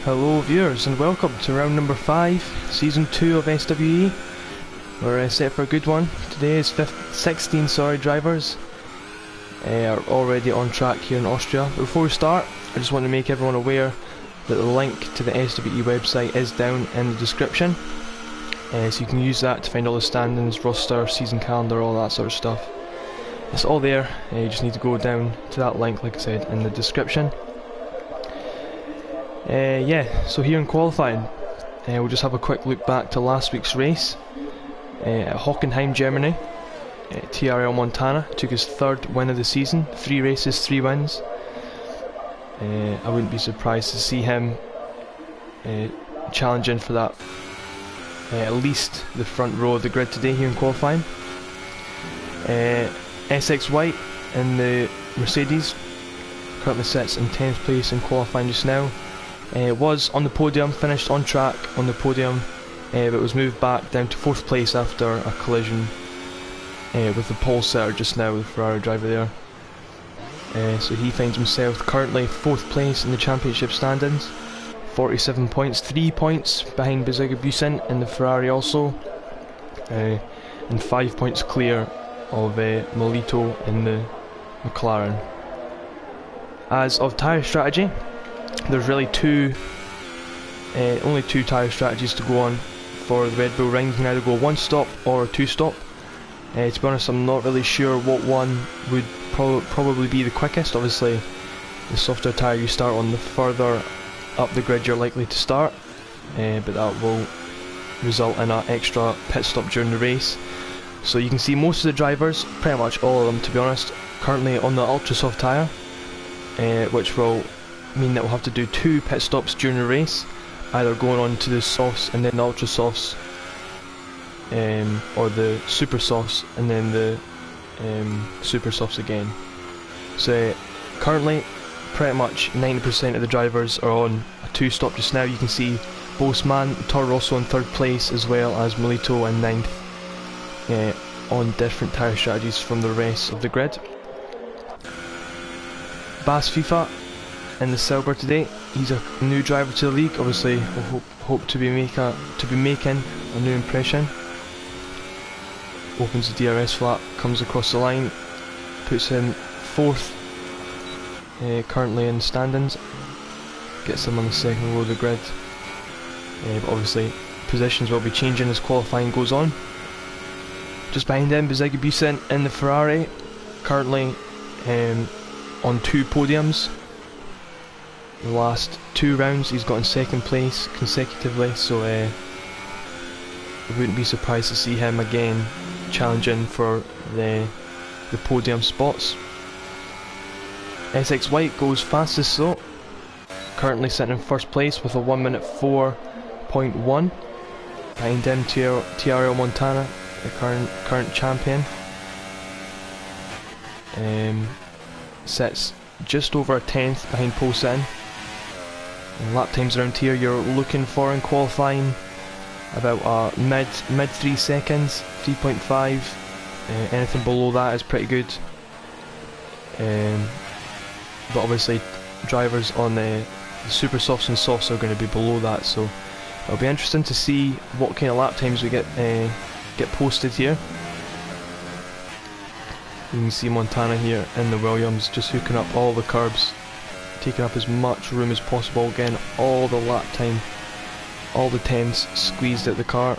Hello viewers and welcome to round number 5, season 2 of SWE. We're set for a good one. Today is 16 drivers are already on track here in Austria. But before we start, I just want to make everyone aware that the link to the SWE website is down in the description. So you can use that to find all the standings, roster, season calendar, all that sort of stuff. It's all there. You just need to go down to that link, like I said, in the description. So here in qualifying, we'll just have a quick look back to last week's race. At Hockenheim, Germany, TRL Montana took his 3rd win of the season, 3 races, 3 wins. I wouldn't be surprised to see him challenging for that, at least the front row of the grid today here in qualifying. SWE in the Mercedes currently sits in 10th place in qualifying just now. Was on the podium, finished on track on the podium, but was moved back down to 4th place after a collision with the pole sitter just now, the Ferrari driver there. So he finds himself currently 4th place in the championship standings, 47 points, 3 points behind Busen in the Ferrari also, and 5 points clear of Molito in the McLaren. As of tyre strategy, there's really only two tyre strategies to go on for the Red Bull Ring. You can either go 1 stop or 2 stop. To be honest, I'm not really sure what one would probably be the quickest. Obviously, the softer tyre you start on, the further up the grid you're likely to start, but that will result in an extra pit stop during the race. So you can see most of the drivers, pretty much all of them to be honest, currently on the ultra soft tyre, which will mean that we'll have to do 2 pit stops during the race, either going on to the softs and then the ultra softs, or the super softs and then the super softs again. So currently pretty much 90% of the drivers are on a 2 stop just now. You can see Bosman, Toro Rosso in 3rd place, as well as Molito in 9th, on different tyre strategies from the rest of the grid. Bas FIFA in the silver today. He's a new driver to the league. Obviously, we'll hope to be making a new impression. Opens the DRS flap, comes across the line, puts him 4th currently in standings. Gets him on the 2nd row of the grid. But obviously, positions will be changing as qualifying goes on. Just behind him, Busen in the Ferrari, currently on 2 podiums. The last 2 rounds he's got in 2nd place consecutively, so I wouldn't be surprised to see him again challenging for the podium spots. SWE goes fastest though, currently sitting in 1st place with a 1 minute 4.1. Behind him, TRL Montana, the current champion, sits just over a 10th behind pole sitting. Lap times around here you're looking for in qualifying about mid 3 seconds, 3.5. Anything below that is pretty good. But obviously drivers on the super softs and softs are going to be below that, so it'll be interesting to see what kind of lap times we get posted here. You can see Montana here in the Williams just hooking up all the curbs, taking up as much room as possible, getting all the lap time, all the temps squeezed out the car,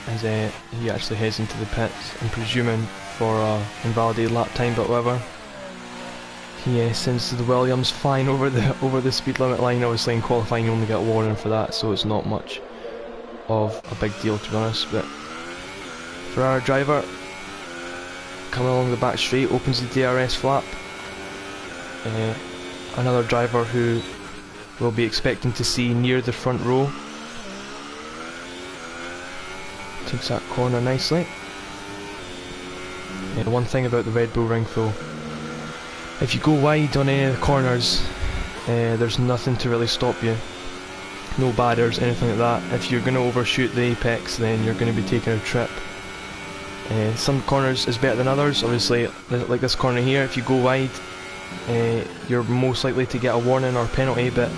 as he actually heads into the pits. I'm presuming for invalidated lap time, but whatever. He sends the Williams flying over the speed limit line. Obviously in qualifying you only get a warning for that, so it's not much of a big deal to be honest. But Ferrari driver coming along the back straight, opens the DRS flap. Another driver who we'll be expecting to see near the front row. Takes that corner nicely. One thing about the Red Bull Ring though, if you go wide on any of the corners, there's nothing to really stop you. No barriers, anything like that. If you're going to overshoot the apex, then you're going to be taking a trip. Some corners is better than others. Obviously, like this corner here, if you go wide, you're most likely to get a warning or penalty, but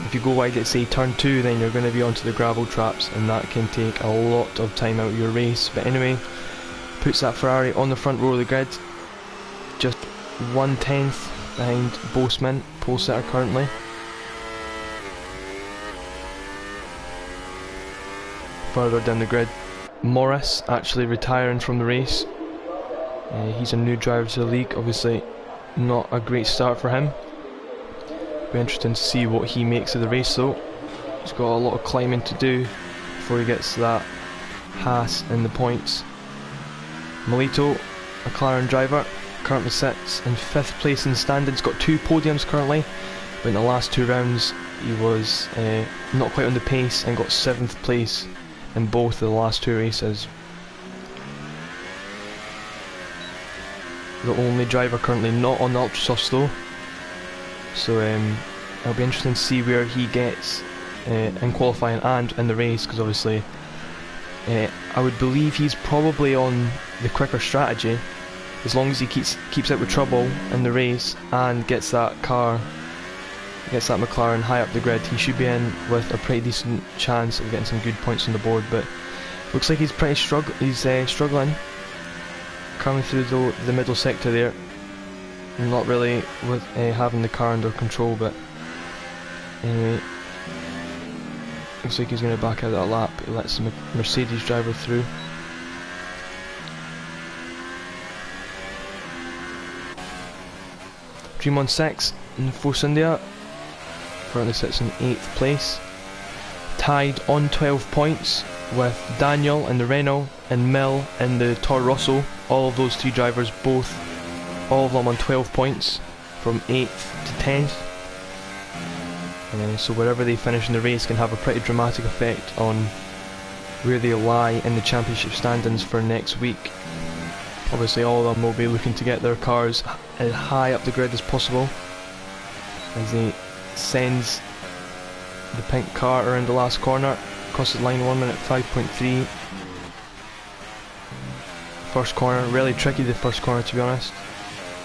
if you go wide at say turn 2, then you're going to be onto the gravel traps, and that can take a lot of time out of your race. But anyway, puts that Ferrari on the front row of the grid, just 1/10 behind Boseman, pole sitter currently. Further down the grid, Morris actually retiring from the race. He's a new driver to the league, obviously not a great start for him. Be interesting to see what he makes of the race though. He's got a lot of climbing to do before he gets to that Haas in the points. Melito, a McLaren driver, currently sits in 5th place in the standings, got 2 podiums currently, but in the last 2 rounds he was not quite on the pace and got 7th place in both of the last 2 races. The only driver currently not on the Ultra Softs though, so it'll be interesting to see where he gets in qualifying and in the race, because obviously I would believe he's probably on the quicker strategy. As long as he keeps out with trouble in the race and gets that McLaren high up the grid, he should be in with a pretty decent chance of getting some good points on the board. But looks like he's struggling coming through the middle sector there, not really with having the car under control. But anyway, looks like he's going to back out that lap. He lets the Mercedes driver through. Dream16 in Force India currently sits in 8th place, tied on 12 points with Daniel in the Renault and Mill in the Toro Rosso. All of those 3 drivers, all of them on 12 points from 8th to 10th. So wherever they finish in the race can have a pretty dramatic effect on where they lie in the championship standings for next week. Obviously all of them will be looking to get their cars as high up the grid as possible as he sends the pink car around the last corner, crosses line 1 minute 5.3. First corner, really tricky the first corner to be honest,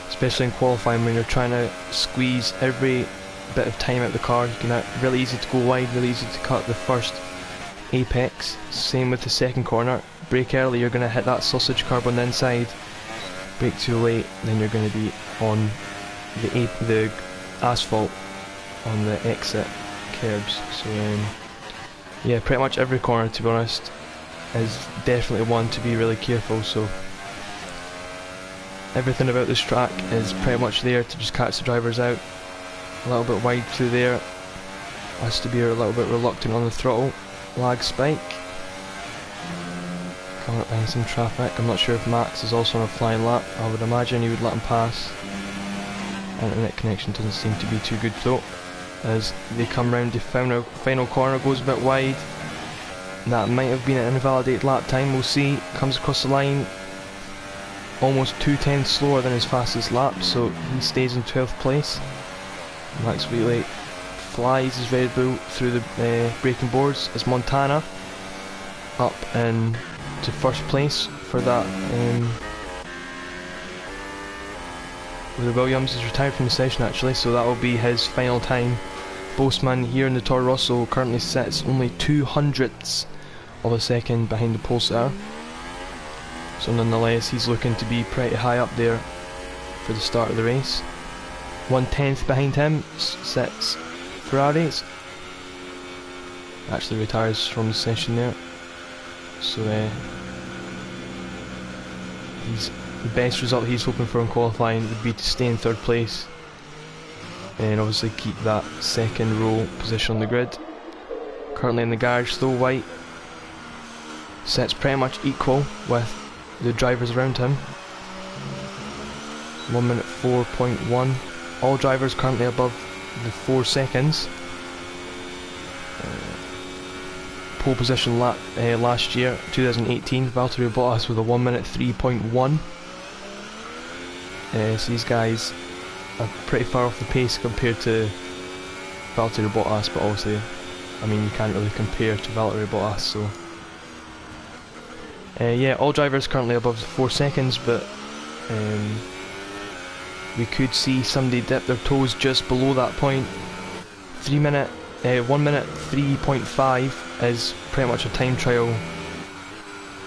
especially in qualifying when you're trying to squeeze every bit of time out of the car. You can really easy to go wide, really easy to cut the first apex. Same with the second corner. Brake early, you're going to hit that sausage curb on the inside. Brake too late, then you're going to be on the asphalt on the exit curbs. So yeah, pretty much every corner to be honest is definitely one to be really careful. So everything about this track is pretty much there to just catch the drivers out. A little bit wide through there, has to be a little bit reluctant on the throttle. Lag spike, coming up behind some traffic. I'm not sure if Max is also on a flying lap. I would imagine he would let him pass. Internet connection doesn't seem to be too good though, as they come round the final corner, goes a bit wide. That might have been an invalidated lap time, we'll see. Comes across the line almost 2/10 slower than his fastest lap, so he stays in 12th place. Max Wheatley flies his Red Bull through the braking boards as Montana up to 1st place for that. The Williams is retired from the session actually, so that will be his final time. Boseman here in the Toro Rosso currently sits only 2/100ths of a second behind the pole sitter, so nonetheless he's looking to be pretty high up there for the start of the race. 1/10 behind him sits Ferrari, actually retires from the session there, so the best result he's hoping for in qualifying would be to stay in 3rd place and obviously keep that 2nd row position on the grid. Currently in the garage though, White sits pretty much equal with the drivers around him, 1 minute 4.1. All drivers currently above the 4 seconds. Pole position lap last year, 2018, Valtteri Bottas with a 1 minute 3.1. So these guys are pretty far off the pace compared to Valtteri Bottas, but obviously, I mean, you can't really compare to Valtteri Bottas, so yeah, all drivers currently above the 4 seconds, but we could see somebody dip their toes just below that point. 1 minute 3.5 is pretty much a time trial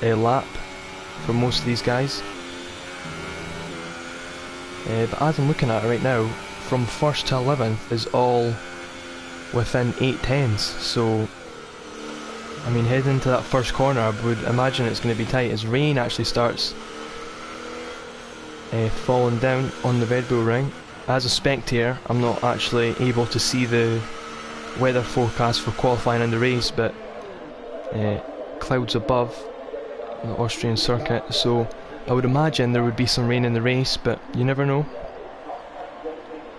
lap for most of these guys. But as I'm looking at it right now, from 1st to 11th is all within 8 tenths, so I mean, heading into that first corner, I would imagine it's going to be tight as rain actually starts falling down on the Red Bull Ring. As a spectator, I'm not actually able to see the weather forecast for qualifying in the race, but clouds above the Austrian circuit, so I would imagine there would be some rain in the race, but you never know.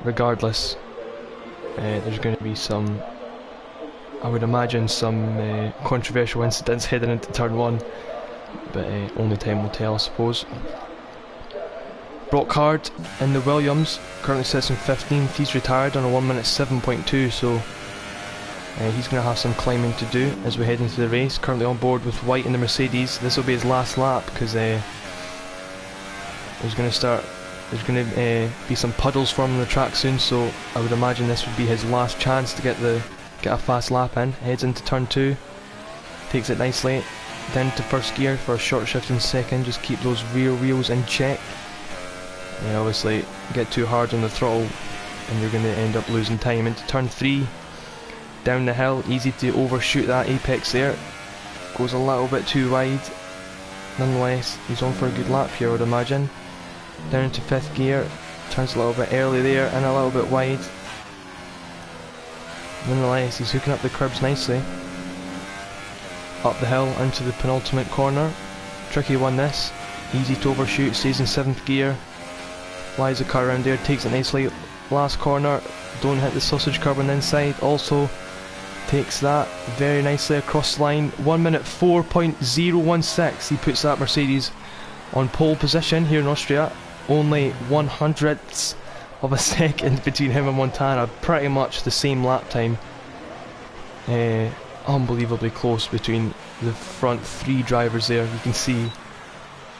Regardless, there's going to be some, I would imagine, some controversial incidents heading into turn 1, but only time will tell, I suppose. Brock Hard in the Williams currently sits in 15th. He's retired on a 1 minute 7.2, so he's going to have some climbing to do as we head into the race. Currently on board with White in the Mercedes. This will be his last lap because there's going to be some puddles forming on the track soon, so I would imagine this would be his last chance to get a fast lap in. Heads into turn 2, takes it nicely down to first gear for a short shift in second. Just keep those rear wheels in check. Obviously get too hard on the throttle and you're going to end up losing time. Into turn 3, down the hill, easy to overshoot that apex there. Goes a little bit too wide. Nonetheless, he's on for a good lap here, I would imagine. Down into 5th gear, turns a little bit early there and a little bit wide. Nonetheless, he's hooking up the curbs nicely. Up the hill into the penultimate corner. Tricky one this. Easy to overshoot, stays in 7th gear. Flies the car around there, takes it nicely. Last corner, don't hit the sausage curb on the inside. Also takes that very nicely across the line. 1 minute 4.016. He puts that Mercedes on pole position here in Austria. Only 1/100ths of a second between him and Montana. Pretty much the same lap time. Unbelievably close between the front 3 drivers there. You can see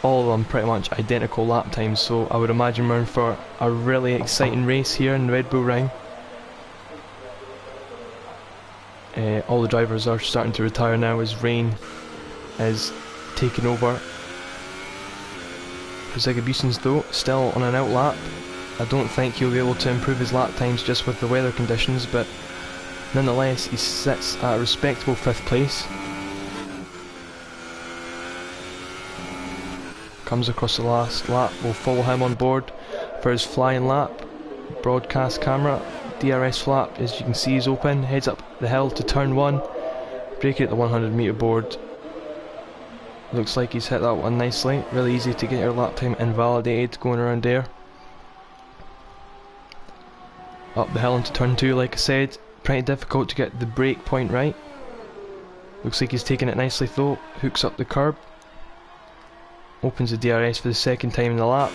all of them pretty much identical lap times, so I would imagine we're in for a really exciting race here in the Red Bull Ring. All the drivers are starting to retire now as rain is taking over. For Zagabusen's though, still on an out lap. I don't think he'll be able to improve his lap times just with the weather conditions, but nonetheless he sits at a respectable 5th place. Comes across the last lap, we'll follow him on board for his flying lap. Broadcast camera, DRS flap as you can see is open, heads up the hill to turn 1, braking at the 100 metre board. Looks like he's hit that one nicely, really easy to get your lap time invalidated going around there. Up the hill into turn 2, like I said, pretty difficult to get the brake point right. Looks like he's taking it nicely though, hooks up the curb. Opens the DRS for the 2nd time in the lap,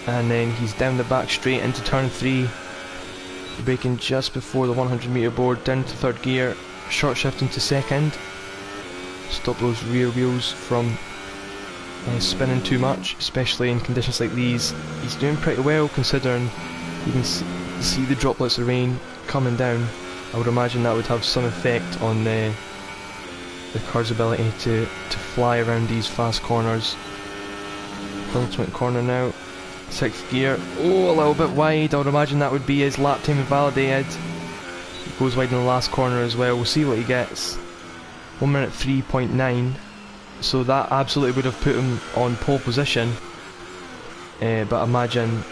and then he's down the back straight into turn 3, braking just before the 100 metre board, down to 3rd gear, short shift into 2nd, stop those rear wheels from spinning too much, especially in conditions like these. He's doing pretty well considering you can see the droplets of rain coming down. I would imagine that would have some effect on the car's ability to fly around these fast corners. Penultimate corner now, 6th gear, oh, a little bit wide. I would imagine that would be his lap time invalidated. He goes wide in the last corner as well, we'll see what he gets. 1 minute 3.9, so that absolutely would have put him on pole position, but I imagine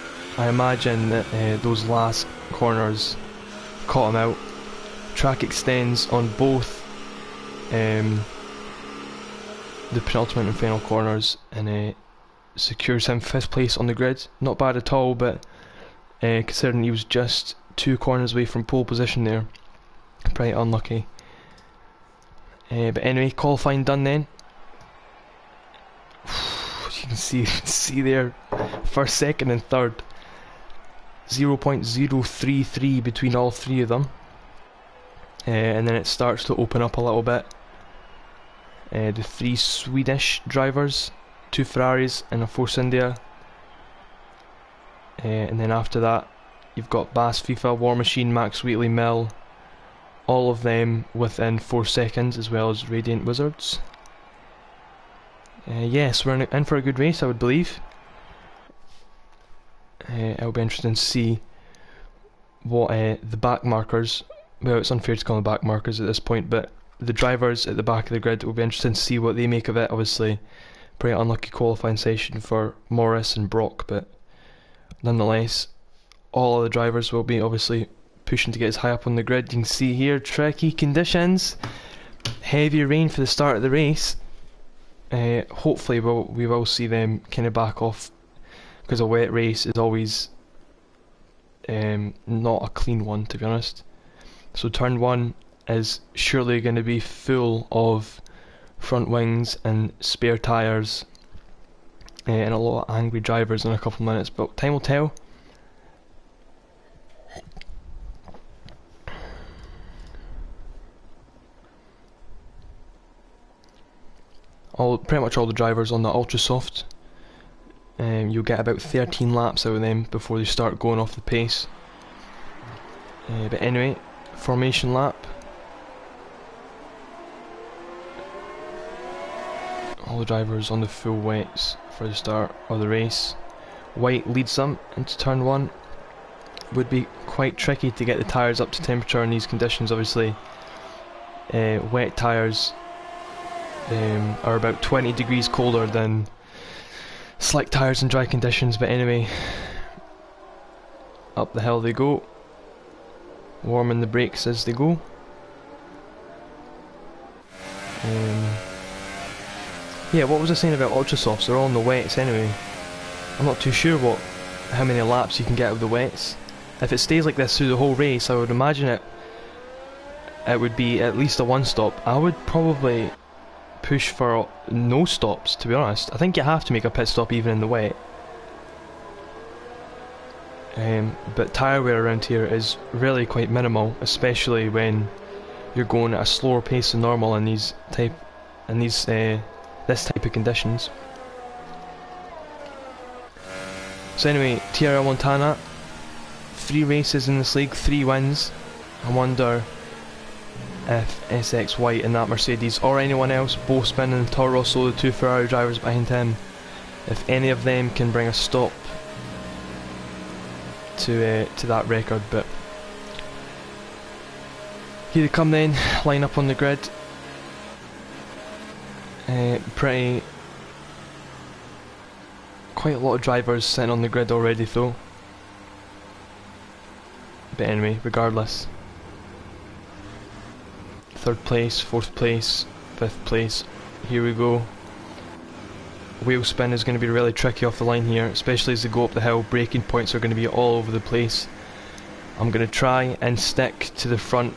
that those last corners caught him out. Track extends on both the penultimate and final corners, and secures him 5th place on the grid. Not bad at all, but considering he was just 2 corners away from pole position there, pretty unlucky. But anyway, qualifying done then. You can see there, 1st, 2nd and 3rd. 0.033 between all 3 of them. And then it starts to open up a little bit. The 3 Swedish drivers, 2 Ferraris and a Force India, and then after that you've got Bass, FIFA, War Machine, Max Wheatley, Mill, all of them within 4 seconds, as well as Radiant Wizards. Yes, we're in for a good race, I would believe. It'll be interesting to see what the back markers, well, it's unfair to call them back markers at this point, but the drivers at the back of the grid, it will be interesting to see what they make of it. Obviously, pretty unlucky qualifying session for Morris and Brock, but nonetheless, all of the drivers will be obviously pushing to get as high up on the grid. You can see here, tricky conditions, heavy rain for the start of the race. Hopefully we will see them kind of back off, because a wet race is always not a clean one, to be honest. So turn 1 is surely going to be full of front wings and spare tyres, and a lot of angry drivers in a couple of minutes, but time will tell. Pretty much all the drivers on the ultra soft, you'll get about 13 laps out of them before they start going off the pace. But anyway, formation lap. All the drivers on the full wets for the start of the race. White leads them into turn 1. Would be quite tricky to get the tyres up to temperature in these conditions, obviously. Wet tyres are about 20 degrees colder than slick tyres in dry conditions, but anyway, up the hill they go, warming the brakes as they go. Yeah, what was I saying about ultra softs? They're all in the wets anyway. I'm not too sure how many laps you can get out of the wets. If it stays like this through the whole race, I would imagine it would be at least a 1-stop. I would probably push for no stops, to be honest. I think you have to make a pit stop even in the wet. But tyre wear around here is really quite minimal, especially when you're going at a slower pace than normal in this type of conditions. So anyway, TRL Montana, 3 races in this league, 3 wins. I wonder if SXY in that Mercedes, or anyone else, Boasman and Toro Rosso, the 2 Ferrari drivers behind him, if any of them can bring a stop to that record. But here they come then, line up on the grid. Quite a lot of drivers sitting on the grid already though. But anyway, regardless. 3rd place, 4th place, 5th place, here we go. Wheel spin is going to be really tricky off the line here, especially as they go up the hill. Braking points are going to be all over the place. I'm going to try and stick to the front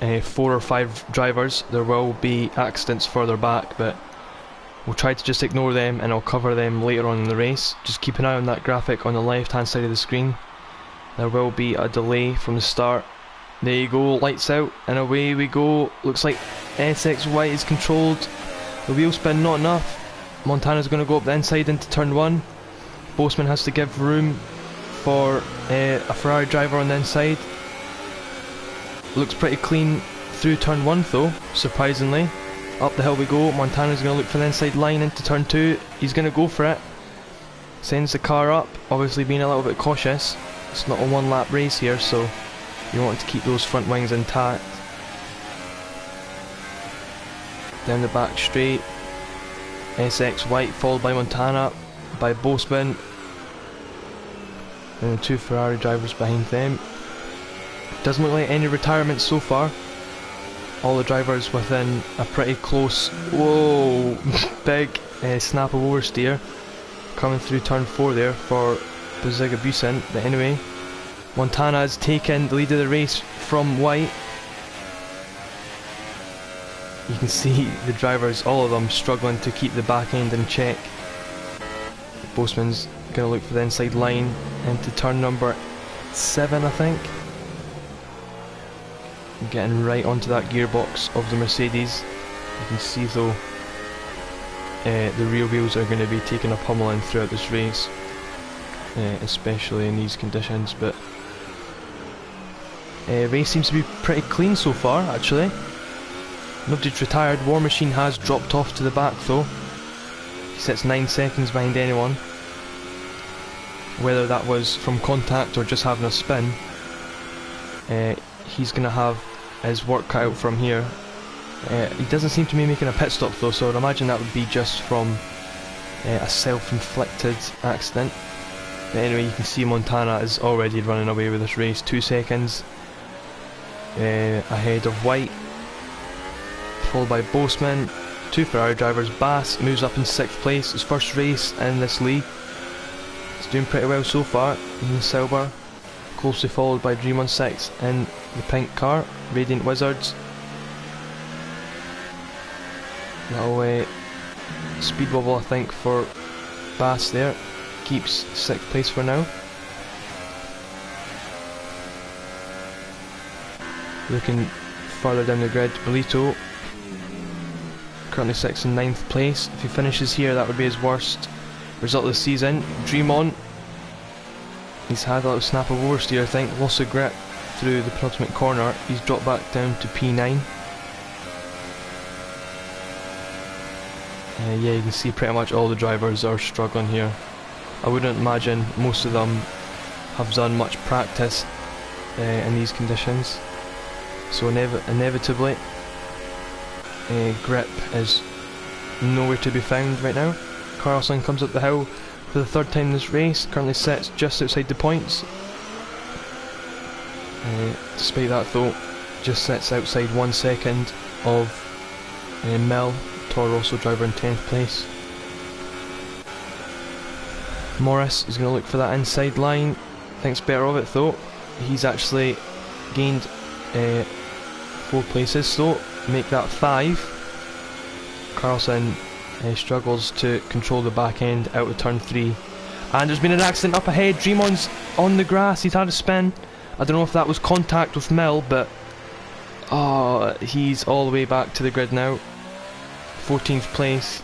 4 or 5 drivers. There will be accidents further back, but we'll try to just ignore them and I'll cover them later on in the race. Just keep an eye on that graphic on the left hand side of the screen. There will be a delay from the start. There you go, lights out, and away we go. Looks like SXY is controlled. The wheel spin, not enough. Montana's going to go up the inside into turn 1. Boasman has to give room for a Ferrari driver on the inside. Looks pretty clean through turn 1 though, surprisingly. Up the hill we go. Montana's going to look for the inside line into turn 2. He's going to go for it. Sends the car up, obviously being a little bit cautious. It's not a 1 lap race here, so you want to keep those front wings intact. Down the back straight, SX White followed by Montana, by Boasman, and the 2 Ferrari drivers behind them. Doesn't look like any retirements so far. All the drivers within a pretty close, whoa, big snap of oversteer coming through turn 4 there for Buziga-Busen. But anyway, Montana has taken the lead of the race from White. You can see the drivers, all of them, struggling to keep the back end in check. Boasman's going to look for the inside line into turn number 7, I think. Getting right onto that gearbox of the Mercedes. You can see though the rear wheels are going to be taking a pummeling throughout this race. especially in these conditions, but race seems to be pretty clean so far, actually. Nobody's retired. War Machine has dropped off to the back though. He sits 9 seconds behind anyone. Whether that was from contact or just having a spin, he's going to have his work cut out from here. He doesn't seem to be making a pit stop though, so I'd imagine that would be just from a self-inflicted accident. But anyway, you can see Montana is already running away with this race. 2 seconds ahead of White, followed by Boseman. 2 Ferrari drivers. Bass moves up in 6th place, his first race in this league. He's doing pretty well so far in the silver, closely followed by Dream16 in the pink car, Radiant Wizards. Little speed bubble, I think, for Bass there. Keeps 6th place for now. Looking further down the grid, Bolito currently 6th and 9th place. If he finishes here, that would be his worst result of the season. Dream On, he's had a little snap of oversteer, I think, lost of grip through the penultimate corner. He's dropped back down to P9. Yeah, you can see pretty much all the drivers are struggling here. I wouldn't imagine most of them have done much practice in these conditions, so inevitably grip is nowhere to be found right now. Carlson comes up the hill for the 3rd time in this race, currently sits just outside the points. Despite that though, just sits outside 1 second of Mel, Toro Rosso driver in 10th place. Morris is going to look for that inside line, thinks better of it though. He's actually gained 4 places, so make that 5. Carlson struggles to control the back end out of turn 3. And there's been an accident up ahead. Dreamon's on the grass, he's had a spin. I don't know if that was contact with Mill, but he's all the way back to the grid now. 14th place.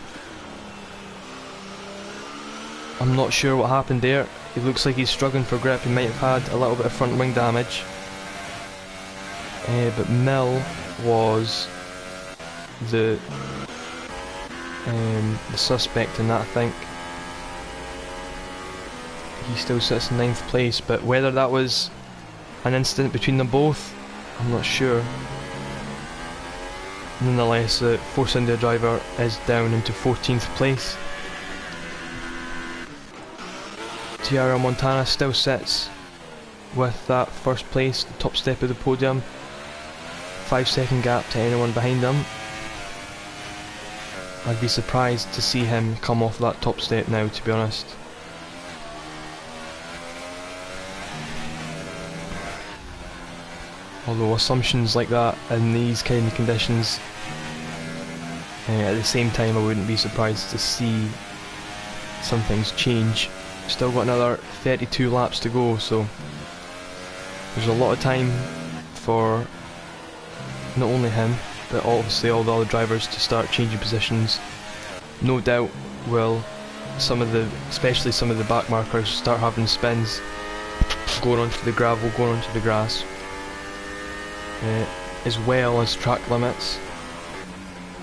I'm not sure what happened there. It looks like he's struggling for grip. He might have had a little bit of front wing damage. But Mill was the suspect in that, I think. He still sits in 9th place, but whether that was an incident between them both, I'm not sure. Nonetheless, the Force India driver is down into 14th place. Tiara Montana still sits with that first place, the top step of the podium. 5-second gap to anyone behind him. I'd be surprised to see him come off that top step now, to be honest. Although assumptions like that in these kind of conditions, at the same time I wouldn't be surprised to see some things change. Still got another 32 laps to go, so there's a lot of time for not only him, but obviously all the other drivers to start changing positions. No doubt will especially some of the back markers start having spins, going onto the gravel, going onto the grass, as well as track limits.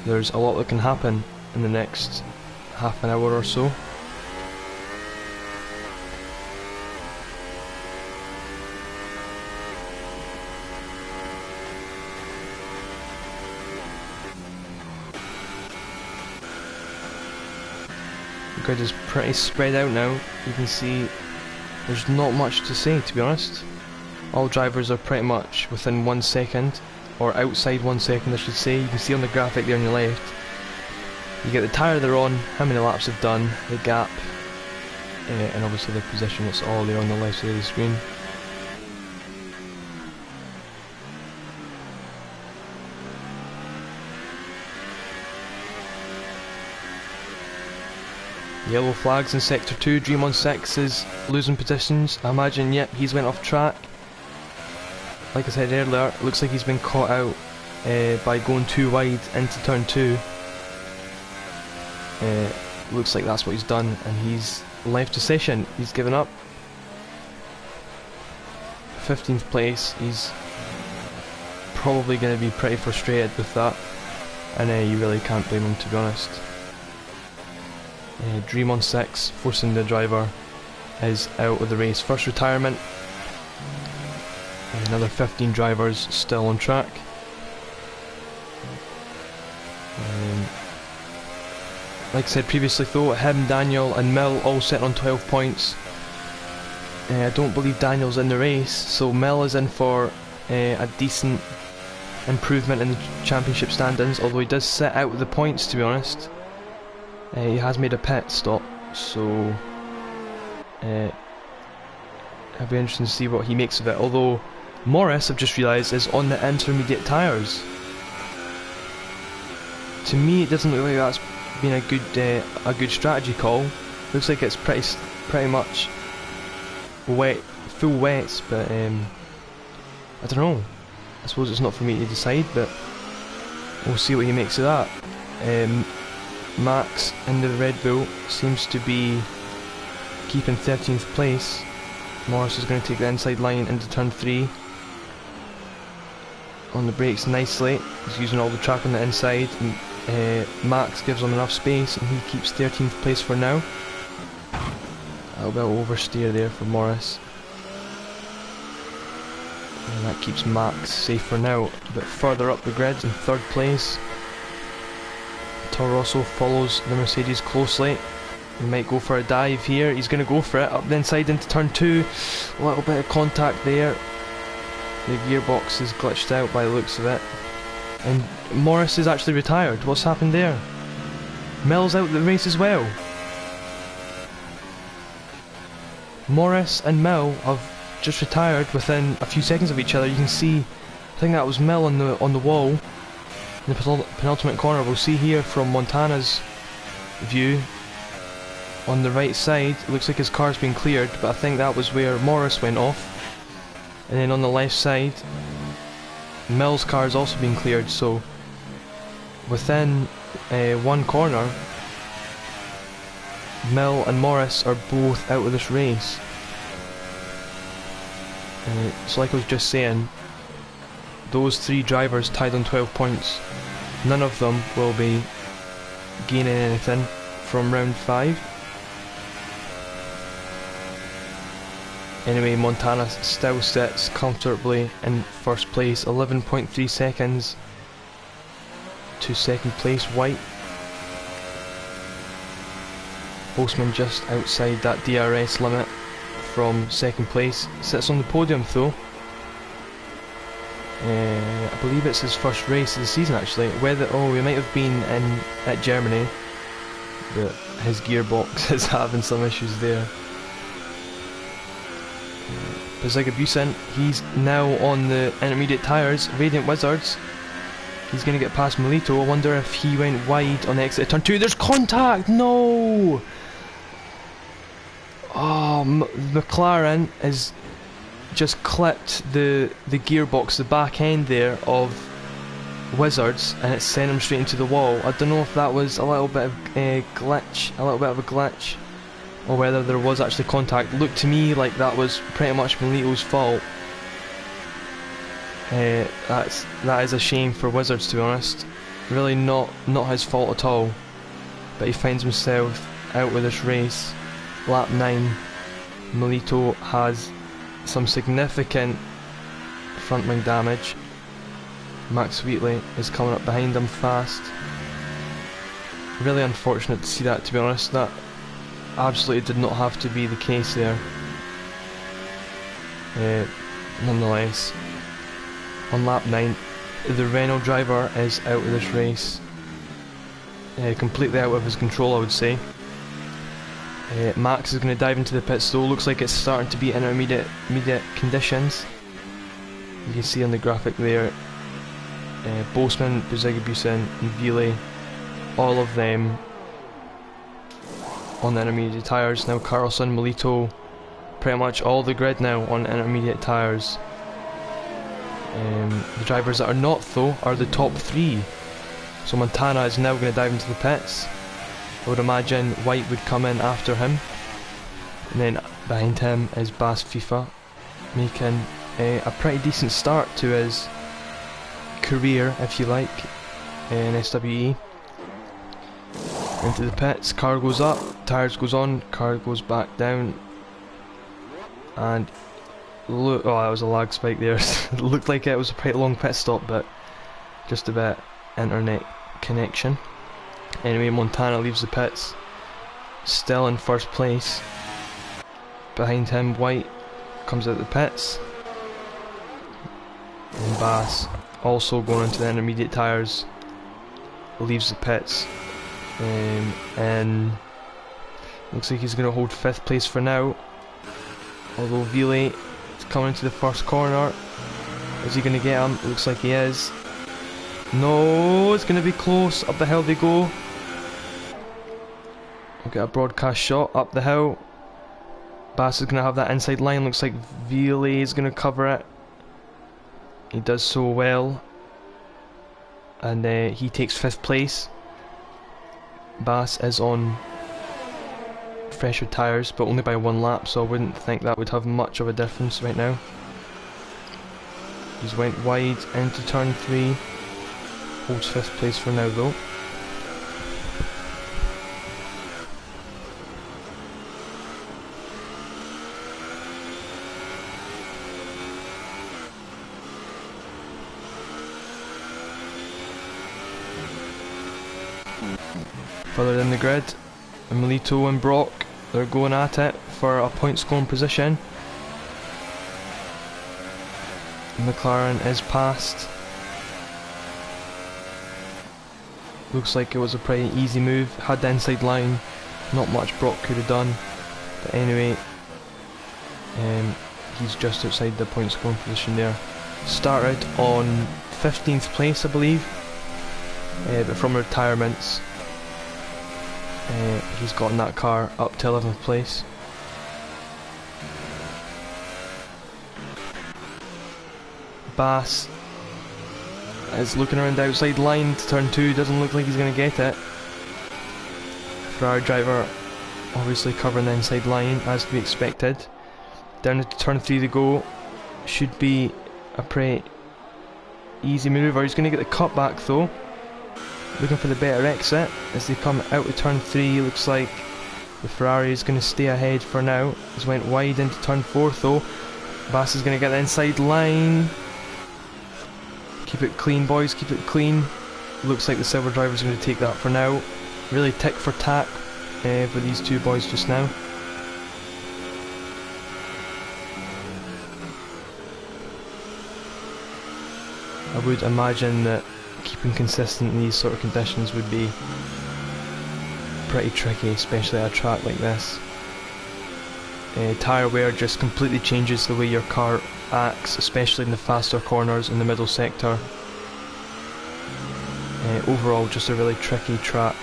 There's a lot that can happen in the next half an hour or so. The grid is pretty spread out now. You can see there's not much to say, to be honest. All drivers are pretty much within 1 second, or outside 1 second I should say. You can see on the graphic there on your left, you get the tyre they're on, how many laps they've done, the gap, and obviously their position. It's all there on the left side of the screen. Yellow flags in Sector 2, Dream16 is losing positions. I imagine, yep, he's went off track. Like I said earlier, it looks like he's been caught out by going too wide into turn 2. Looks like that's what he's done, and he's left the session. He's given up. 15th place. He's probably going to be pretty frustrated with that, and you really can't blame him, to be honest. Dream on 6, forcing the driver, is out of the race. First retirement. Another 15 drivers still on track. Like I said previously though, him, Daniel and Mill all set on 12 points. I don't believe Daniel's in the race, so Mill is in for a decent improvement in the championship standings, although he does set out with the points, to be honest. He has made a pit stop, so it'll be interesting to see what he makes of it. Although Morris, I've just realised, is on the intermediate tyres. To me, it doesn't look like that's been a good strategy call. Looks like it's pretty much wet, full wets, but I don't know. I suppose it's not for me to decide, but we'll see what he makes of that. Max in the Red Bull seems to be keeping 13th place. Morris is going to take the inside line into turn 3. On the brakes nicely, he's using all the track on the inside. Max gives him enough space and he keeps 13th place for now. A little bit of oversteer there for Morris. And that keeps Max safe for now. A bit further up the grid in 3rd place. Toro Rosso follows the Mercedes closely. He might go for a dive here. He's going to go for it up the inside into turn 2. A little bit of contact there. The gearbox is glitched out by the looks of it. And Morris is actually retired. What's happened there? Mill's out of the race as well. Morris and Mill have just retired within a few seconds of each other. You can see, I think that was Mill on the wall in the penultimate corner. We'll see here from Montana's view on the right side. It looks like his car's been cleared, but I think that was where Morris went off. And then on the left side, Mill's car has also been cleared, so within one corner, Mill and Morris are both out of this race. So like I was just saying, those 3 drivers tied on 12 points, none of them will be gaining anything from round 5. Anyway, Montana still sits comfortably in first place, 11.3 seconds to second place White. Postman just outside that DRS limit from second place, sits on the podium though. I believe it's his first race of the season actually. He might have been at Germany, but his gearbox is having some issues there. Zagabusen, he's now on the intermediate tyres. Radiant Wizards, he's going to get past Melito. I wonder if he went wide on the exit of turn 2. There's contact! No! Oh, McLaren has just clipped the gearbox, the back end there of Wizards, and it sent him straight into the wall. I don't know if that was a little bit of a glitch, or whether there was actually contact. Looked to me like that was pretty much Melito's fault. That is a shame for Wizards, to be honest. Really not his fault at all. But he finds himself out with this race. Lap 9. Melito has some significant front wing damage. Max Wheatley is coming up behind him fast. Really unfortunate to see that, to be honest. That absolutely did not have to be the case there. Nonetheless, on lap 9, the Renault driver is out of this race. Completely out of his control, I would say. Max is going to dive into the pits though. Looks like it's starting to be intermediate conditions. You can see on the graphic there, Bosman, Buzagabusen and Vili, all of them on the intermediate tyres. Now Carlson, Melito, pretty much all the grid now on intermediate tyres. The drivers that are not though are the top 3. So Montana is now going to dive into the pits. I would imagine White would come in after him. And then behind him is Bas FIFA, making a pretty decent start to his career, if you like, in SWE. Into the pits, car goes up, tyres goes on, car goes back down, and look, oh, that was a lag spike there. It looked like it was a pretty long pit stop, but just a bit internet connection. Anyway, Montana leaves the pits, still in first place. Behind him, White comes out of the pits, and Bass, also going into the intermediate tyres, leaves the pits. And looks like he's going to hold 5th place for now, although Ville is coming into the first corner. Is he going to get him? It looks like he is. No, it's going to be close. Up the hill they go. We'll get a broadcast shot up the hill. Bass is going to have that inside line. Looks like Ville is going to cover it. He does so well, and he takes 5th place. Bass is on fresher tyres, but only by 1 lap, so I wouldn't think that would have much of a difference right now. He's went wide into turn 3, holds 5th place for now though. Further in the grid, Melito and Brock, they're going at it for a point scoring position. McLaren is past. Looks like it was a pretty easy move, had the inside line, not much Brock could have done, but anyway, he's just outside the point scoring position there. Started on 15th place I believe, but from retirements he's gotten that car up to 11th place. Bass is looking around the outside line to turn 2, doesn't look like he's going to get it. Ferrari driver obviously covering the inside line as to be expected. Down into turn 3 they go, should be a pretty easy manoeuvre. He's going to get the cutback though. Looking for the better exit as they come out of turn 3. Looks like the Ferrari is going to stay ahead for now. He's went wide into turn 4 though. Bass is going to get the inside line. Keep it clean boys, keep it clean. Looks like the silver driver is going to take that for now. Really tick for tack for these two boys just now. I would imagine that keeping consistent in these sort of conditions would be pretty tricky, especially at a track like this. Tyre wear just completely changes the way your car acts, especially in the faster corners in the middle sector. Overall, just a really tricky track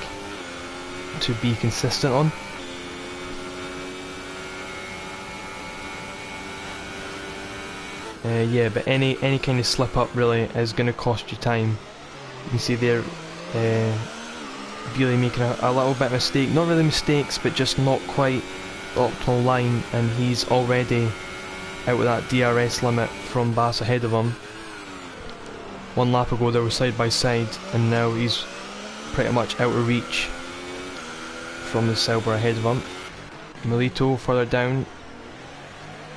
to be consistent on. Yeah, but any kind of slip up really is going to cost you time. You can see there, Ville making a little bit of mistake, not really mistakes, but just not quite the optimal line, and he's already out with that DRS limit from Bass ahead of him. 1 lap ago they were side by side, and now he's pretty much out of reach from the Sauber ahead of him. Melito further down,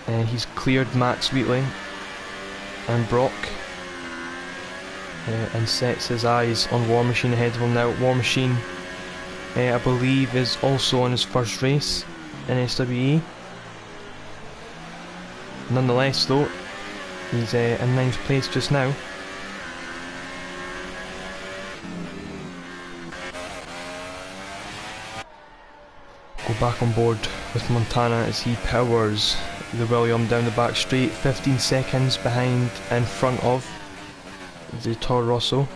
and he's cleared Max Wheatley and Brock. And sets his eyes on War Machine ahead of him now. War Machine, I believe, is also on his first race in SWE. Nonetheless though, he's in 9th place just now. Go back on board with Montana as he powers the William down the back straight, 15 seconds behind in front of the Toro Rosso.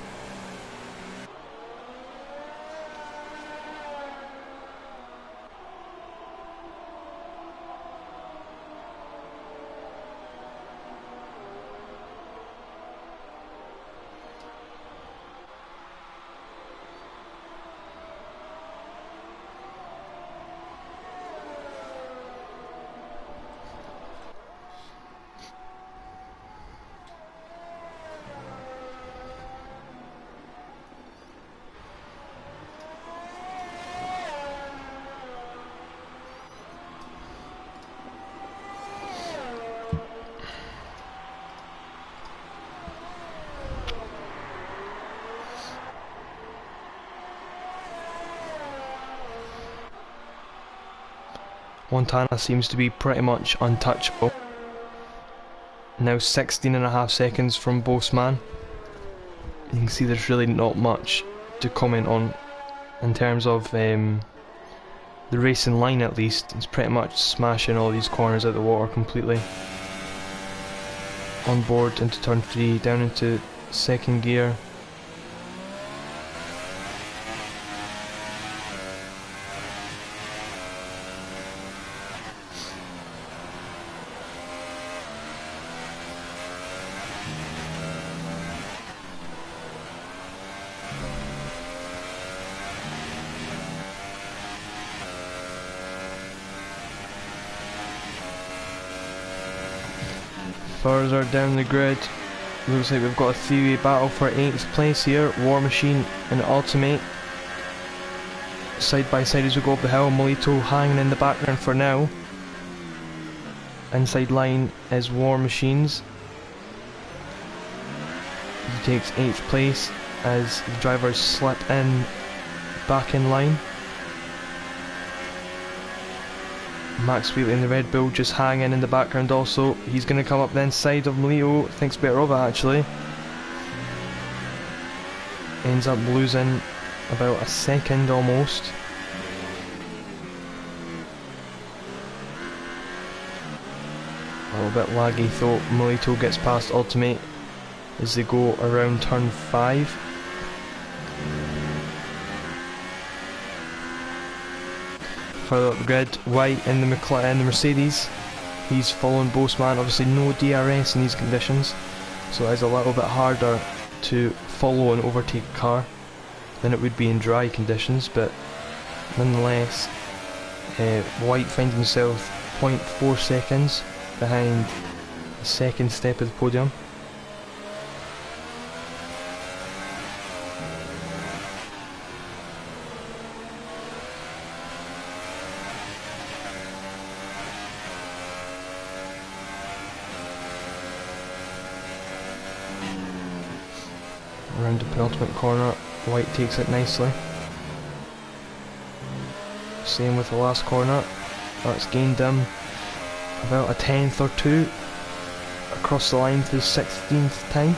Montana seems to be pretty much untouchable. Now 16.5 seconds from Bossman. You can see there's really not much to comment on in terms of the racing line at least. It's pretty much smashing all these corners out of the water completely. On board into turn 3, down into second gear. Further down the grid, looks like we've got a 3-way battle for 8th place here. War Machine and Ultimate side by side as we go up the hill. Molito hanging in the background for now. Inside line is War Machines. He takes 8th place as the drivers slip in back in line. Max Wheatley in the Red Bull just hanging in the background also. He's going to come up the inside of Molito, thinks better of it actually. Ends up losing about a second almost. A little bit laggy though. Molito gets past Ultimate as they go around turn 5. Further up the grid, White in the Mercedes. He's following Bossman. Obviously no DRS in these conditions, so it's a little bit harder to follow and overtake a car than it would be in dry conditions, but nonetheless White finds himself 0.4 seconds behind the second step of the podium. Around the penultimate corner, White takes it nicely. Same with the last corner. That's gained him about a tenth or two across the line for the 16th time.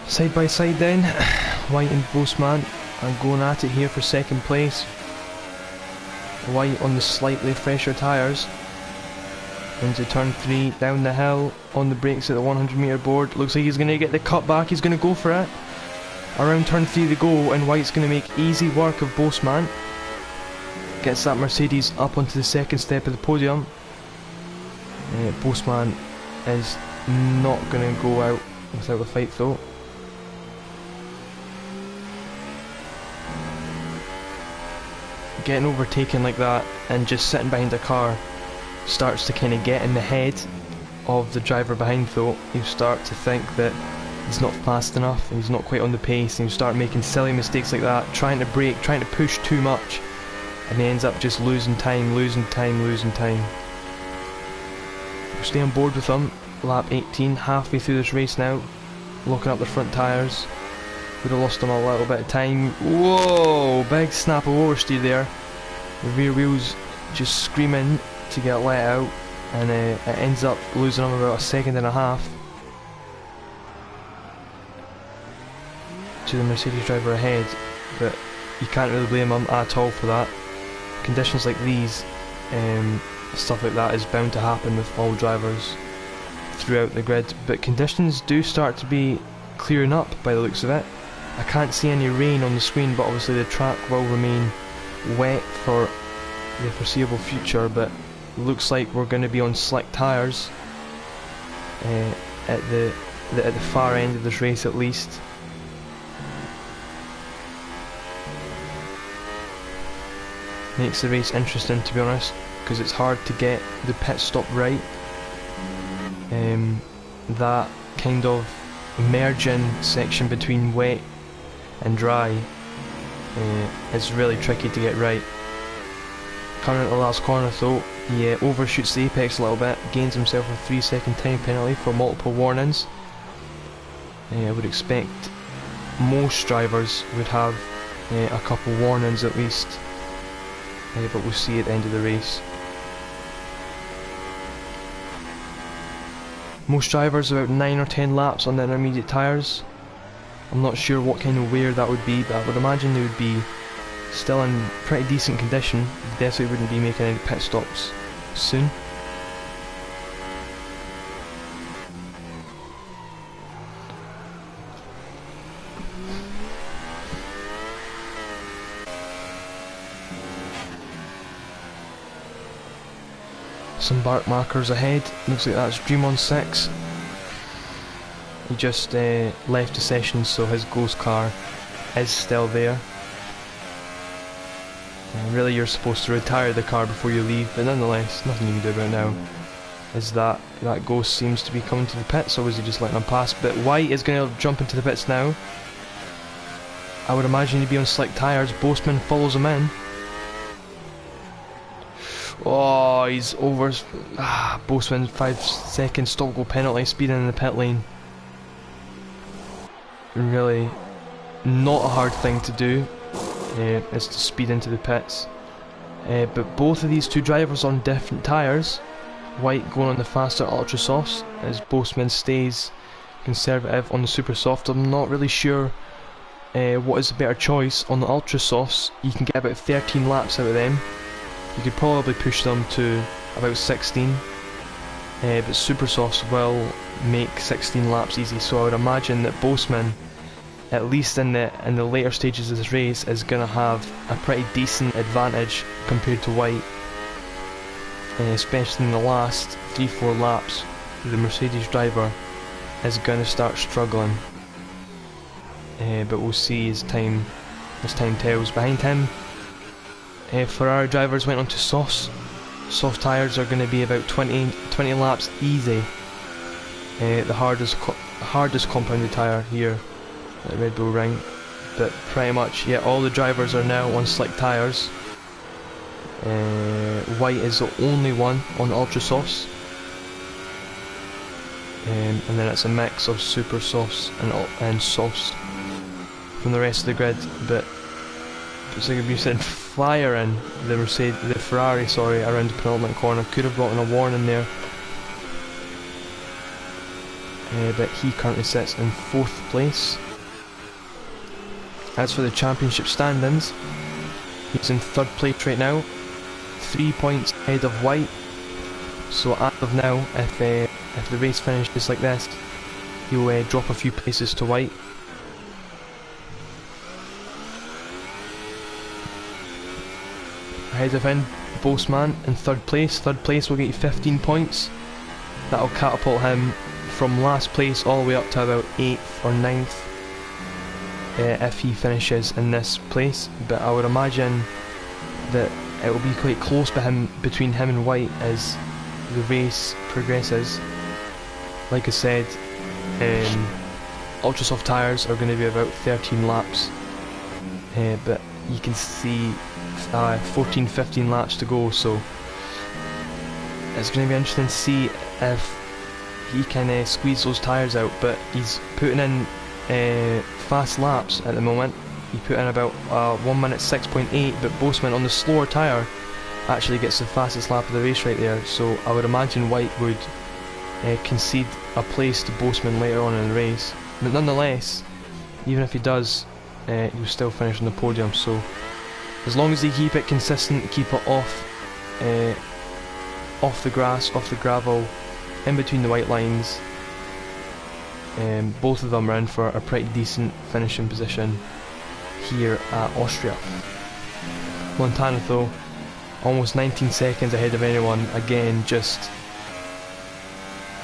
Side by side then, White and Bossman are going at it here for second place. White on the slightly fresher tyres. Into turn 3, down the hill, on the brakes at the 100 metre board. Looks like he's going to get the cut back, he's going to go for it. Around turn 3 they go, and White's going to make easy work of Bossman. Gets that Mercedes up onto the second step of the podium. Bossman is not going to go out without a fight though. Getting overtaken like that and just sitting behind a car starts to kind of get in the head of the driver behind though. You start to think that he's not fast enough and he's not quite on the pace, and you start making silly mistakes like that, trying to brake, trying to push too much, and he ends up just losing time. We'll stay on board with him. Lap 18, halfway through this race now, locking up the front tyres. Would have lost him a little bit of time. Whoa, big snap of oversteer there. The rear wheels just screaming to get let out, and it ends up losing him about a second and a half to the Mercedes driver ahead, but you can't really blame him at all for that. Conditions like these, stuff like that is bound to happen with all drivers throughout the grid, but conditions do start to be clearing up by the looks of it. I can't see any rain on the screen, but obviously the track will remain wet for the foreseeable future, but looks like we're going to be on slick tyres at the far end of this race at least. Makes the race interesting, to be honest, because it's hard to get the pit stop right. That kind of merging section between wet and dry is really tricky to get right. Coming into the last corner though, he overshoots the apex a little bit, gains himself a 3-second time penalty for multiple warnings. I would expect most drivers would have a couple warnings at least, but we'll see at the end of the race. Most drivers about 9 or 10 laps on the intermediate tyres. I'm not sure what kind of wear that would be, but I would imagine they would be still in pretty decent condition. They definitely wouldn't be making any pit stops soon. Some bark markers ahead. Looks like that's Dream on 6. He just left the session, so his ghost car is still there. Really, you're supposed to retire the car before you leave, but nonetheless, nothing you can do about it now. Is that ghost seems to be coming to the pits, or was he just letting him pass? But White is going to jump into the pits now. I would imagine he'd be on slick tyres. Boastman follows him in. Oh, he's over. Boastman, 5-second stop go penalty, speeding in the pit lane. Really, not a hard thing to do, is to speed into the pits. But both of these two drivers on different tyres. White going on the faster ultra softs as Boastman stays conservative on the super soft. I'm not really sure what is a better choice. On the ultra softs, you can get about 13 laps out of them. You could probably push them to about 16, but super softs will make 16 laps easy. So I would imagine that Boastman, at least in the later stages of this race, is going to have a pretty decent advantage compared to White, especially in the last 3-4 laps. The Mercedes driver is going to start struggling, but we'll see as time tells. Behind him, Ferrari drivers went on to softs. Soft tyres are going to be about 20 laps easy. The hardest compounded tyre here at Red Bull Ring, but pretty much, yeah, all the drivers are now on slick tyres. White is the only one on ultra softs, and then it's a mix of super softs and softs from the rest of the grid. But it's like you said, firing the Ferrari, around the penultimate corner. Could have brought in a warning there, but he currently sits in 4th place. As for the championship standings, he's in 3rd place right now, 3 points ahead of White. So as of now, if the race finishes like this, he'll drop a few places to White. Ahead of him, Boastman in 3rd place. 3rd place will get you 15 points. That'll catapult him from last place all the way up to about 8th or 9th if he finishes in this place. But I would imagine that it will be quite close between him and White as the race progresses. Like I said, ultra soft tyres are going to be about 13 laps, but you can see 14, 15 laps to go, so it's going to be interesting to see if he can squeeze those tyres out. But he's putting in fast laps at the moment. He put in about 1 minute 6.8, but Boseman on the slower tyre actually gets the fastest lap of the race right there, so I would imagine White would concede a place to Boseman later on in the race. But nonetheless, even if he does, he'll still finish on the podium, so as long as they keep it consistent, keep it off the grass, off the gravel, in between the white lines, both of them are in for a pretty decent finishing position here at Austria. Montana though, almost 19 seconds ahead of anyone, again just,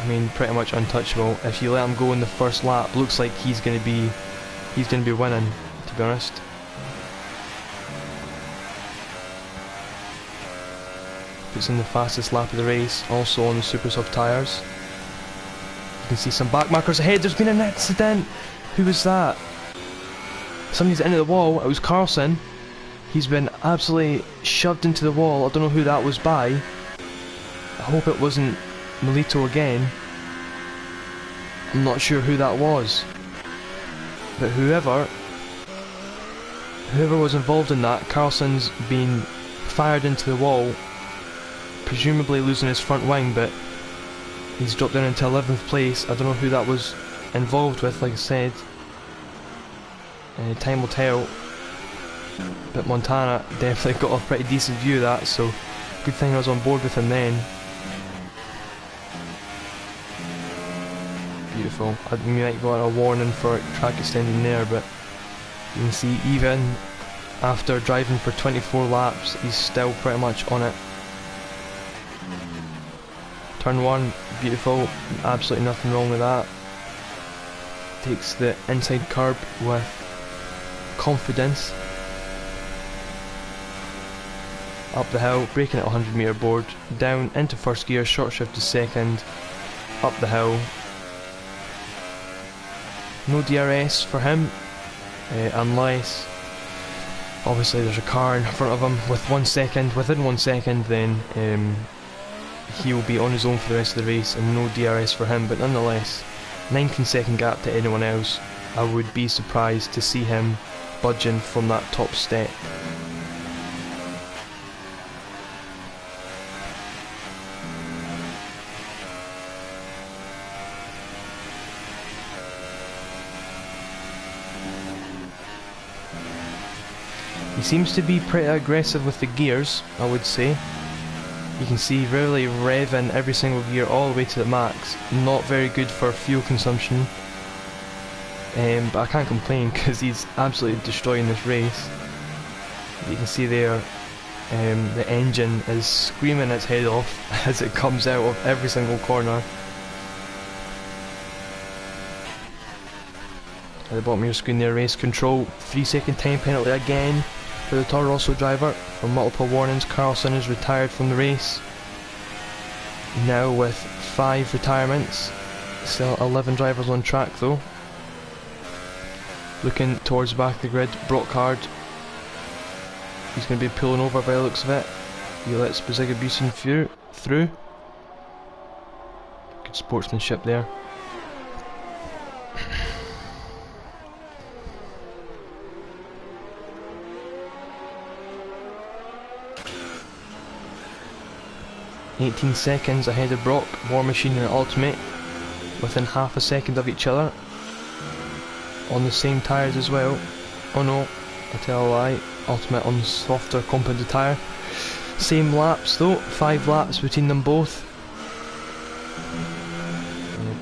I mean, pretty much untouchable. If you let him go in the first lap, looks like he's gonna be winning, to be honest. Puts in the fastest lap of the race, also on the super soft tyres. You can see some back markers ahead. There's been an accident. Who was that? Somebody's into the wall. It was Carlson. He's been absolutely shoved into the wall. I don't know who that was by. I hope it wasn't Melito again. I'm not sure who that was. But whoever was involved in that, Carlson's been fired into the wall, presumably losing his front wing, but he's dropped down into 11th place. I don't know who that was involved with, like I said. Time will tell. But Montana definitely got a pretty decent view of that, so good thing I was on board with him then. Beautiful. I might got a warning for track extending there, but you can see even after driving for 24 laps, he's still pretty much on it. Turn 1, beautiful, absolutely nothing wrong with that. Takes the inside curb with confidence. Up the hill, braking at 100 metre board, down into first gear, short shift to second, up the hill. No DRS for him, unless obviously there's a car in front of him with 1 second. Within 1 second, then he will be on his own for the rest of the race, and no DRS for him. But nonetheless, 19-second gap to anyone else. I would be surprised to see him budging from that top step. He seems to be pretty aggressive with the gears, I would say. You can see really revving every single gear all the way to the max. Not very good for fuel consumption. But I can't complain because he's absolutely destroying this race. You can see there, the engine is screaming its head off as it comes out of every single corner. At the bottom of your screen there, race control, 3-second time penalty again for the Toro Rosso driver. For multiple warnings, Carlson is retired from the race. Now with 5 retirements, still 11 drivers on track though. Looking towards the back of the grid, Brockhard. He's going to be pulling over by the looks of it. He lets Beziga-Busen through. Good sportsmanship there. .18 seconds ahead of Brock, War Machine and Ultimate, within half a second of each other. On the same tyres as well. Oh no, I tell a lie. Ultimate on softer compounded tyre. Same laps though, 5 laps between them both.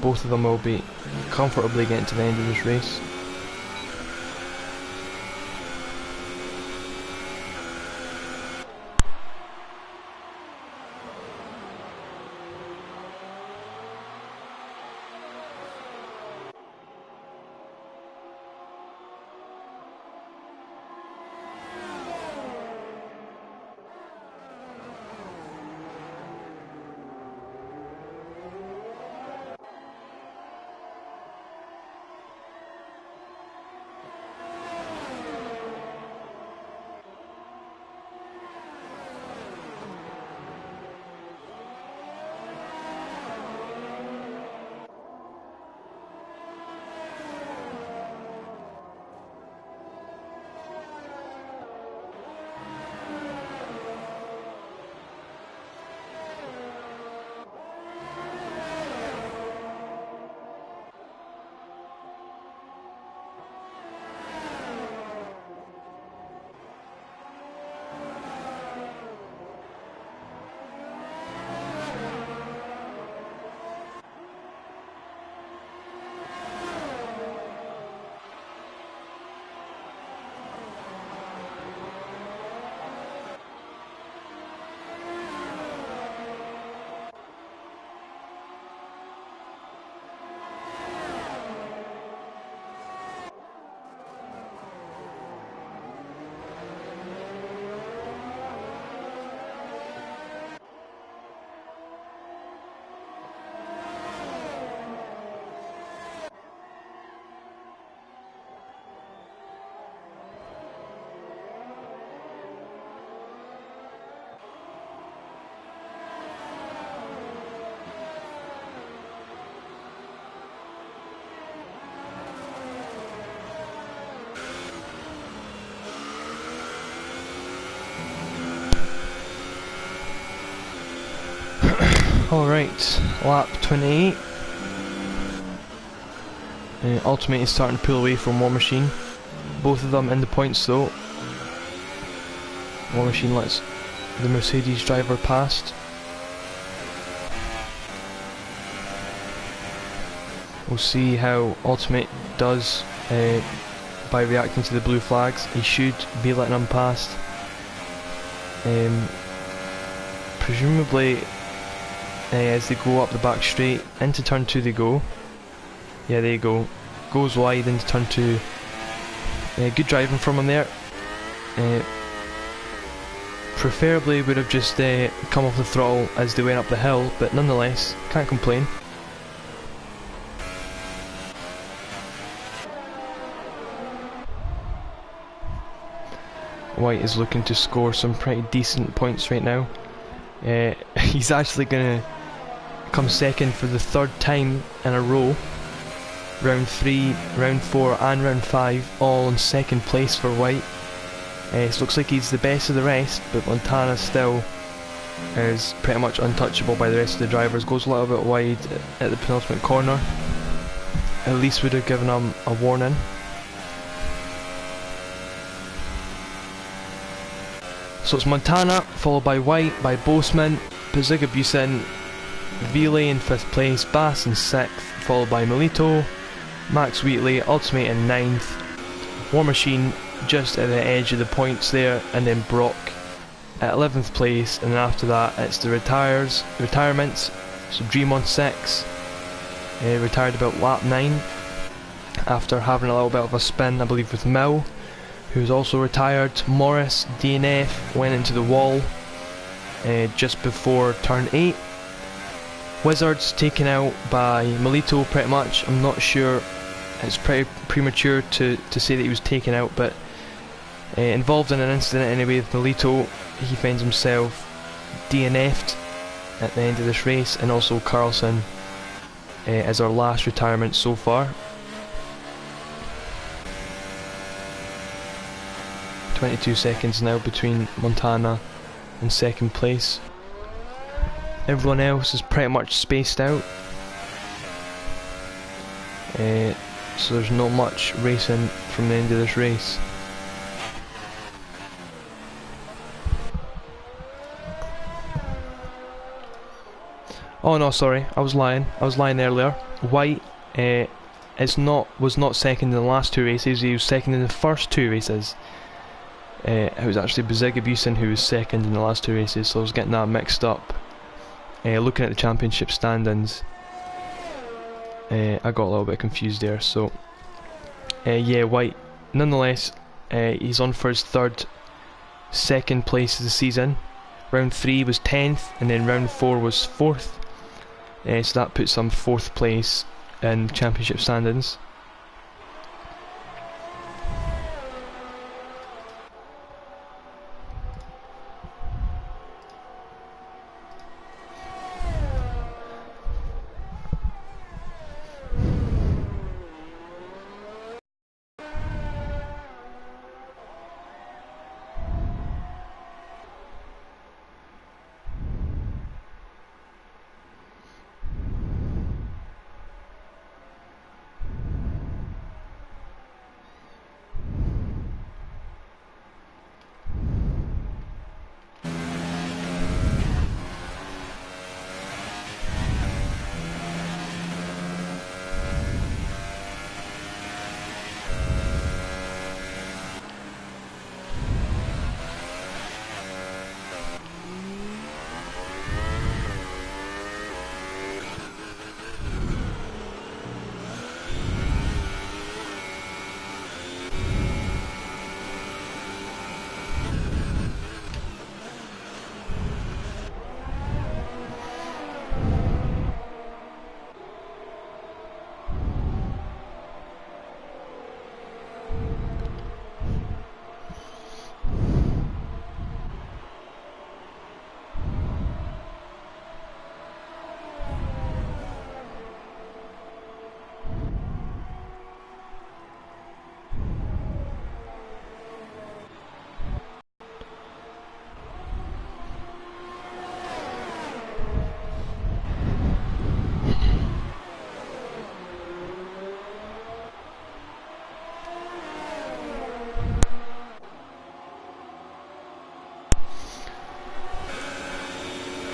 Both of them will be comfortably getting to the end of this race. Alright, lap 28. Ultimate is starting to pull away from War Machine. Both of them in the points though. War Machine lets the Mercedes driver past. We'll see how Ultimate does by reacting to the blue flags. He should be letting them past. Presumably as they go up the back straight, into turn 2 they go. Yeah, there you go. Goes wide into turn 2. Good driving from him there. Preferably would have just come off the throttle as they went up the hill, but nonetheless, can't complain. White is looking to score some pretty decent points right now. He's actually going to come second for the third time in a row. Round 3, round 4 and round 5 all in second place for White. It looks like he's the best of the rest, but Montana still is pretty much untouchable by the rest of the drivers. Goes a little bit wide at the penultimate corner. At least would have given him a warning. So it's Montana, followed by White, by Boseman, Pizigabusin, Vile in 5th place, Bass in 6th, followed by Melito, Max Wheatley, Ultimate in 9th, War Machine just at the edge of the points there, and then Brock at 11th place, and then after that it's the retirements. So Dream on 6, retired about lap 9, after having a little bit of a spin, I believe, with Mill, who's also retired. Morris, DNF, went into the wall just before turn 8. Wizards taken out by Melito pretty much. I'm not sure, it's pretty premature to say that he was taken out, but involved in an incident anyway with Melito. He finds himself DNF'd at the end of this race, and also Carlson as our last retirement so far. 22 seconds now between Montana and second place. Everyone else is pretty much spaced out, so there's not much racing from the end of this race. Oh no, sorry, I was lying earlier. White was not second in the last 2 races, he was second in the first 2 races. It was actually Pizigabusin who was second in the last 2 races, so I was getting that mixed up. Looking at the championship standings, I got a little bit confused there. So yeah, White nonetheless, he's on for his second place of the season. Round 3 was 10th, and then round 4 was 4th, so that puts him 4th place in championship standings.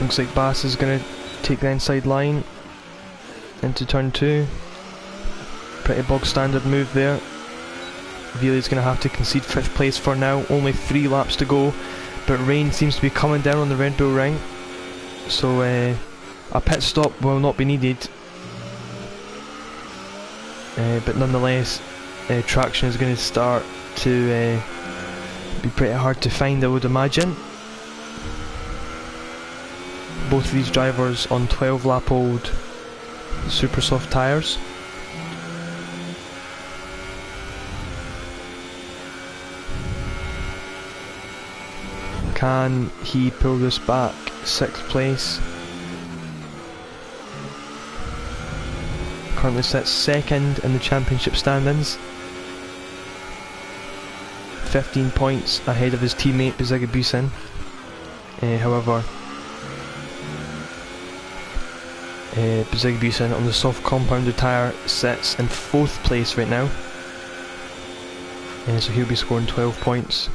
Looks like Bass is going to take the inside line into turn 2. Pretty bog standard move there. Villa's going to have to concede 5th place for now. Only 3 laps to go, but rain seems to be coming down on the Red Bull Ring, so a pit stop will not be needed. But nonetheless, traction is going to start to be pretty hard to find, I would imagine. Both of these drivers on 12 lap old super soft tyres. Can he pull this back? 6th place. Currently sits 2nd in the championship standings. 15 points ahead of his teammate Bizigabussin. However, Bizigabussin on the soft compounded tyre sits in 4th place right now. So he'll be scoring 12 points.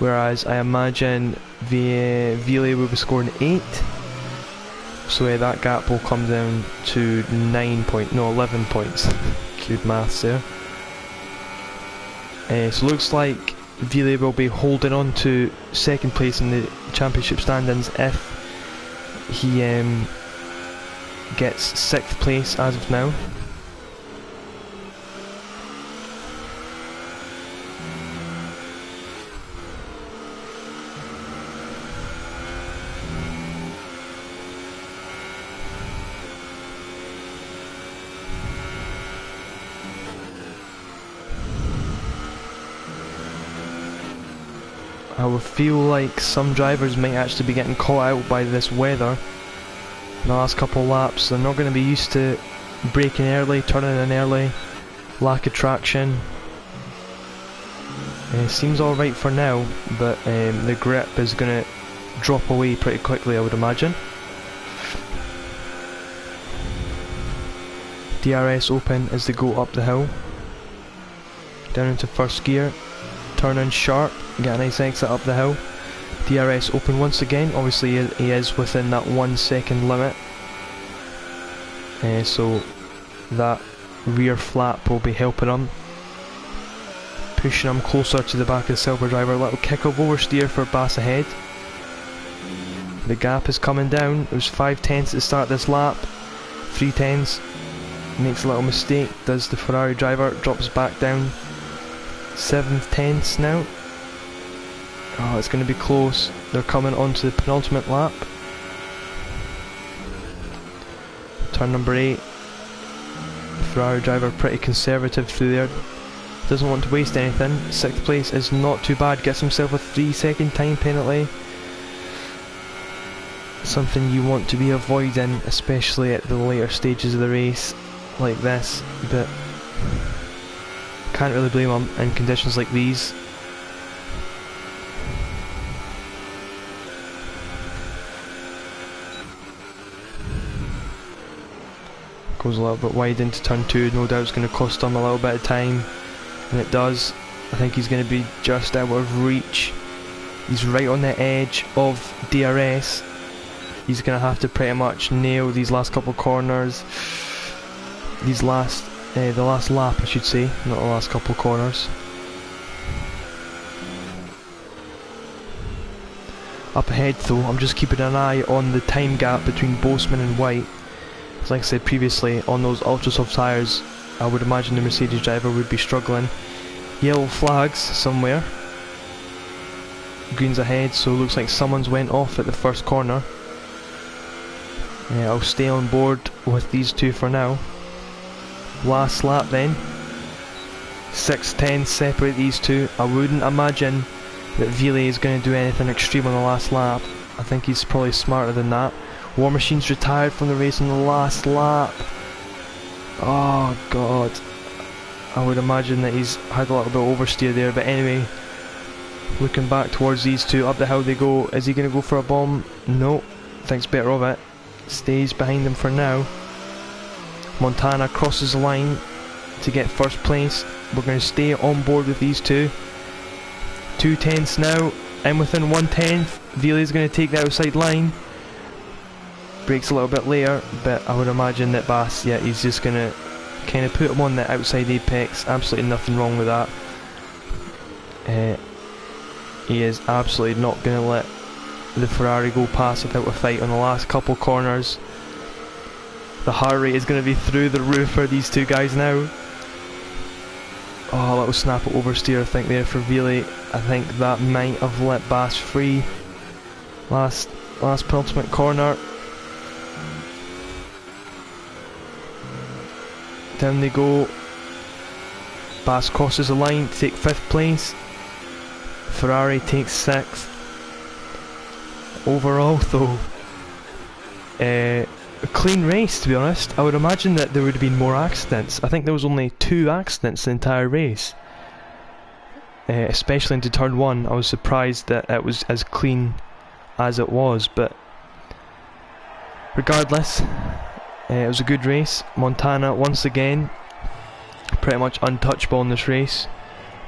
Whereas I imagine Ville will be scoring 8. So that gap will come down to 11 points. Good maths there. So looks like Ville will be holding on to 2nd place in the championship standings if he gets 6th place as of now. I would feel like some drivers might actually be getting caught out by this weather in the last couple of laps. They're not going to be used to braking early, turning in early, lack of traction. Seems alright for now, but the grip is going to drop away pretty quickly, I would imagine. DRS open as they go up the hill. Down into 1st gear. Turn in sharp, get a nice exit up the hill. DRS open once again. Obviously he is within that 1 second limit, so that rear flap will be helping him, pushing him closer to the back of the silver driver. A little kick of oversteer for Bass ahead. The gap is coming down. It was 5/10 at the start of this lap, 3/10. Makes a little mistake, does the Ferrari driver, drops back down. 7/10 now. Oh, it's going to be close. They're coming onto the penultimate lap. Turn number 8. Ferrari driver pretty conservative through there. Doesn't want to waste anything. 6th place is not too bad. Gets himself a 3-second time penalty. Something you want to be avoiding, especially at the later stages of the race like this. But can't really blame him in conditions like these. Goes a little bit wide into turn 2, no doubt it's going to cost him a little bit of time, and it does. I think he's going to be just out of reach. He's right on the edge of DRS. He's going to have to pretty much nail these last couple corners. The last lap, I should say, not the last couple corners. Up ahead though, I'm just keeping an eye on the time gap between Boseman and White. As like I said previously, on those ultra soft tyres, I would imagine the Mercedes driver would be struggling. Yellow flags somewhere. Green's ahead, so it looks like someone's went off at the 1st corner. I'll stay on board with these two for now. Last lap then. 6:10 separate these two. I wouldn't imagine that Ville is going to do anything extreme on the last lap. I think he's probably smarter than that. War Machine's retired from the race on the last lap. Oh god. I would imagine that he's had a little bit of oversteer there, but anyway. Looking back towards these two, up the hill they go. Is he going to go for a bomb? No. Thinks better of it. Stays behind them for now. Montana crosses the line to get 1st place. We're going to stay on board with these two. 2/10 now, and within 1/10, Ville is going to take the outside line. brakes a little bit later, but I would imagine that Bass, yeah, he's just going to kind of put him on the outside apex. Absolutely nothing wrong with that. He is absolutely not going to let the Ferrari go past without a fight on the last couple corners. The heart rate is going to be through the roof for these two guys now. Oh, little snap oversteer I think there for Vili. I think that might have let Bass free. Last penultimate corner. Down they go. Bass crosses the line to take 5th place. Ferrari takes 6th. Overall though, a clean race to be honest. I would imagine that there would have been more accidents. I think there was only 2 accidents the entire race. Especially into turn 1. I was surprised that it was as clean as it was, but regardless, it was a good race. Montana once again pretty much untouchable in this race,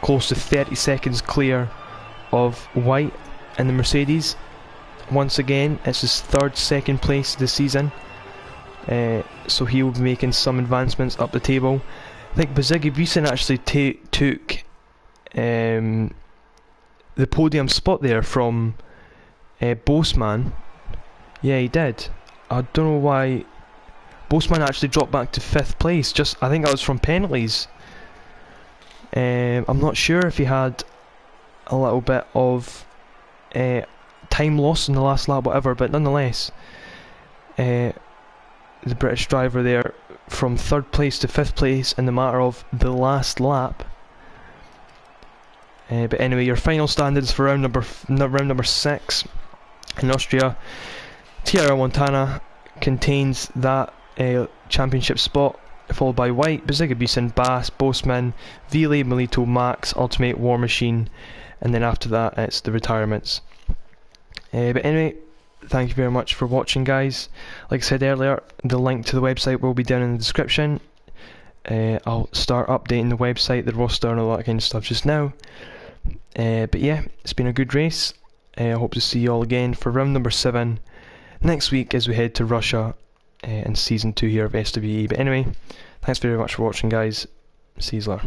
close to 30 seconds clear of White in the Mercedes. Once again, it's his 3rd 2nd place this season, so he will be making some advancements up the table. I think Bazigibisen actually took the podium spot there from Bosman. Yeah, he did. I don't know why Bosman actually dropped back to 5th place. I think that was from penalties. I'm not sure if he had a little bit of time loss in the last lap, whatever, but nonetheless, the British driver there from 3rd place to 5th place in the matter of the last lap. But anyway, your final standings for round number 6 in Austria. Tierra Montana contains that championship spot, followed by White, Bazigibisen, Bass, Bosman, Vili, Melito, Max, Ultimate, War Machine, and then after that it's the retirements. But anyway, thank you very much for watching, guys. Like I said earlier, the link to the website will be down in the description. I'll start updating the website, the roster and all that kind of stuff just now. But yeah, it's been a good race. I hope to see you all again for round number 7 next week as we head to Russia in season 2 here of SWE. But anyway, thanks very much for watching, guys. See you later.